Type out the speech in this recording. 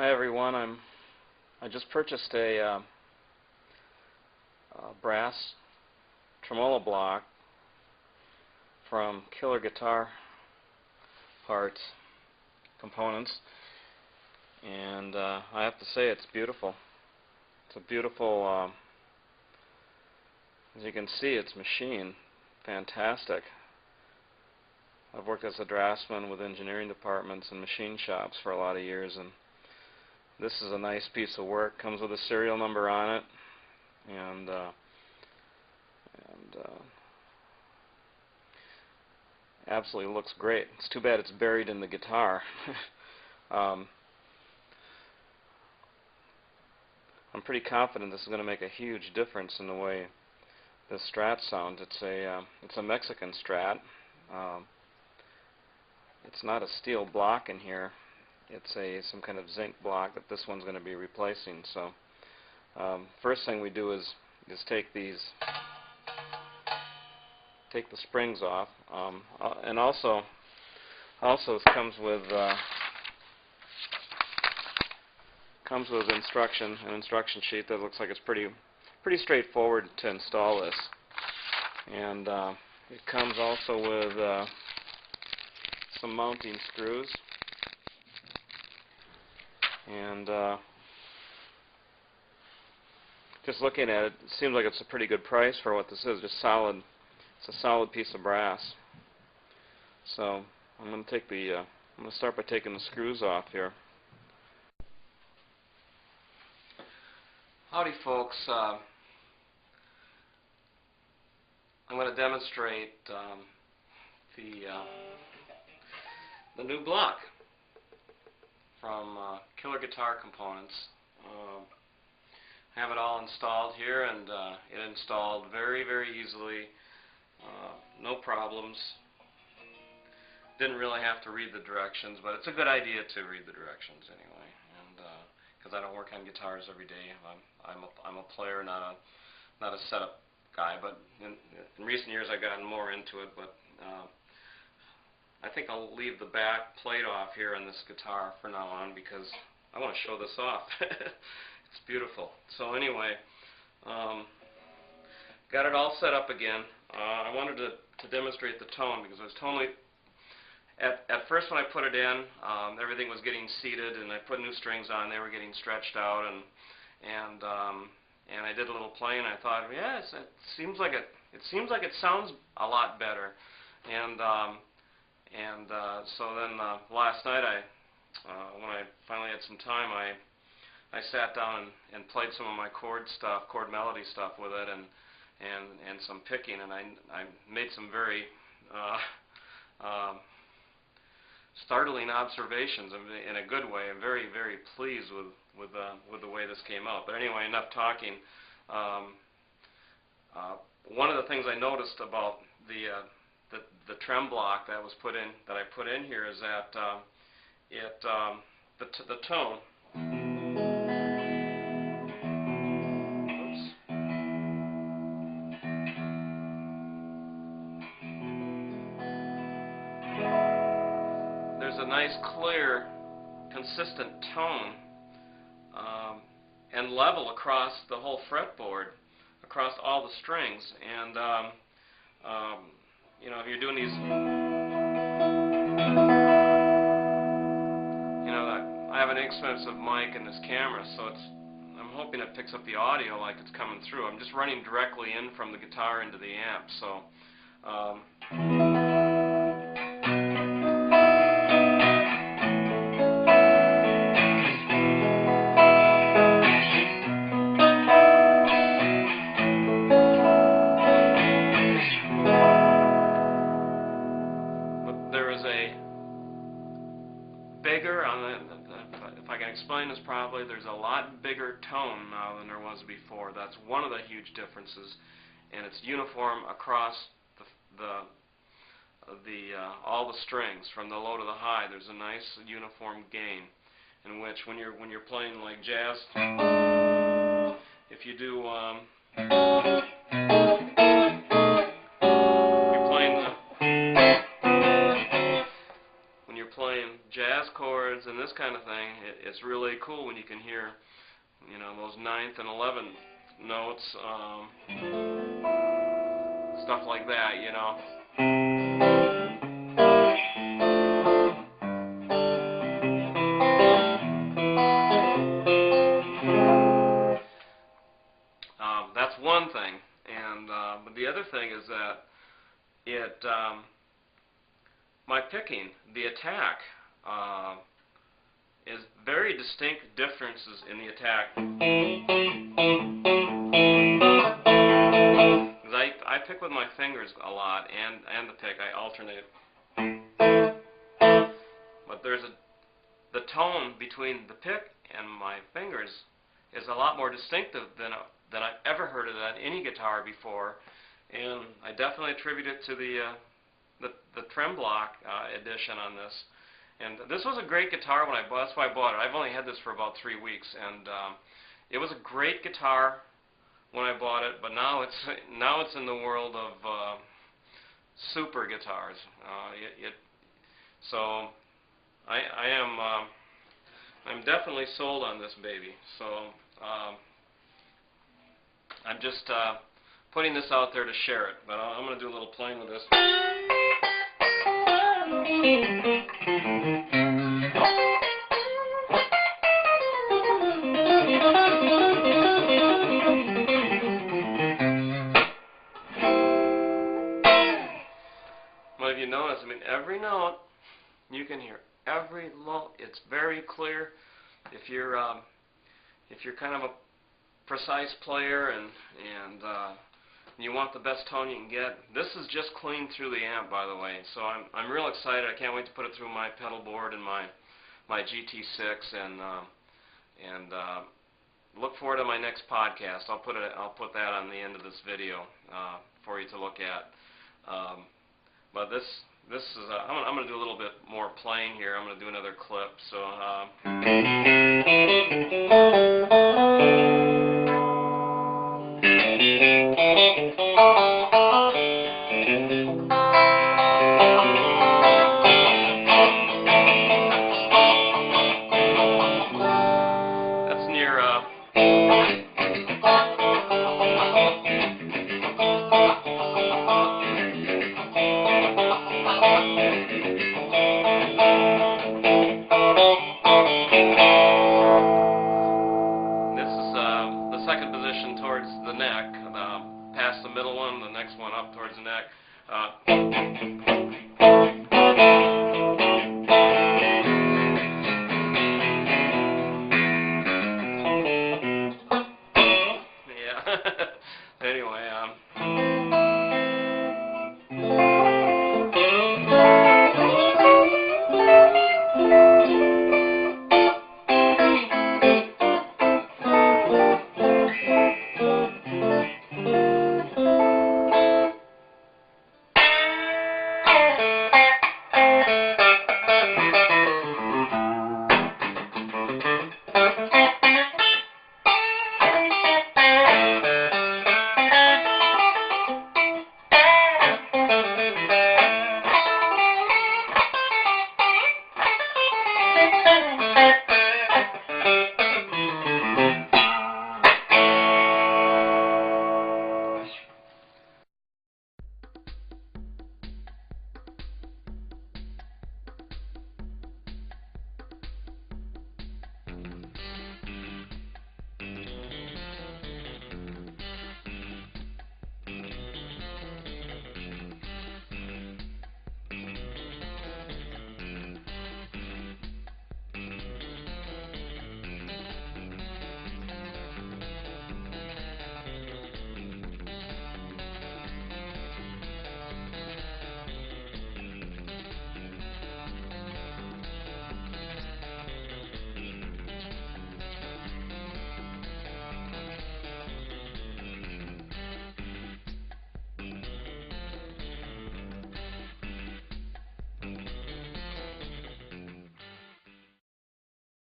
Hi everyone. I just purchased a brass tremolo block from Killer Guitar Parts Components, and I have to say it's beautiful. It's a beautiful, as you can see, it's machined, fantastic. I've worked as a draftsman with engineering departments and machine shops for a lot of years, and this is a nice piece of work. Comes with a serial number on it, and absolutely looks great. It's too bad it's buried in the guitar. I'm pretty confident this is going to make a huge difference in the way this Strat sounds. It's a Mexican Strat. It's not a steel block in here. It's some kind of zinc block that this one's going to be replacing. So first thing we do is take the springs off, and also it comes with an instruction sheet that looks like it's pretty straightforward to install this, and it comes also with some mounting screws. And just looking at it, it seems like it's a pretty good price for what this is. Just solid. It's a solid piece of brass. So I'm going to start by taking the screws off here. Howdy, folks. I'm going to demonstrate the new block from Killer Guitar Components. I have it all installed here, and it installed very easily, no problems. Didn't really have to read the directions, but it's a good idea to read the directions anyway, and because I don't work on guitars every day. I'm a player, not a setup guy, but in recent years I've gotten more into it, but I think I'll leave the back plate off here on this guitar for now on because I want to show this off. It's beautiful. So anyway, got it all set up again. I wanted to demonstrate the tone because I was totally, at first when I put it in, everything was getting seated, and I put new strings on. They were getting stretched out, and I did a little playing. And I thought, yes, it seems like it sounds a lot better, and so then last night, when I finally had some time, I sat down and played some of my chord melody stuff with it, and some picking, and I made some very startling observations in a good way. I'm very pleased with the way this came out. But anyway, enough talking. One of the things I noticed about the trem block that I put in here is that the tone. Oops. There's a nice, clear, consistent tone and level across the whole fretboard, across all the strings, and you know, if you're doing these, you know, I have an inexpensive mic in this camera, so I'm hoping it picks up the audio like it's coming through. I'm just running directly in from the guitar into the amp, so bigger, if I can explain this properly, there's a lot bigger tone now than there was before. That's one of the huge differences, and it's uniform across all the strings from the low to the high. There's a nice uniform gain, in which when you're playing like jazz, if you do playing jazz chords and this kind of thing, it's really cool when you can hear, you know, those 9th and 11th notes, stuff like that, you know. That's one thing, and but the other thing is that it my picking, the attack, is very distinct differences in the attack. Because I pick with my fingers a lot, and the pick, I alternate. But the tone between the pick and my fingers is a lot more distinctive than I've ever heard it on any guitar before, and I definitely attribute it to the trem block edition on this. And this was a great guitar when I bought. That's why I bought it. I've only had this for about 3 weeks, and it was a great guitar when I bought it. But now it's in the world of super guitars. So I'm definitely sold on this baby. So I'm just putting this out there to share it. But I'm going to do a little playing with this. But if you notice, I mean, every note you can hear, every note. It's very clear. If you're kind of a precise player and you want the best tone you can get, this is just clean through the amp, by the way. So I'm real excited. I can't wait to put it through my pedal board and my GT6 and look forward to my next podcast. I'll put that on the end of this video for you to look at. But this is I'm going to do a little bit more playing here. I'm going to do another clip. So. That's near. Second position towards the neck, past the middle one, the next one up towards the neck.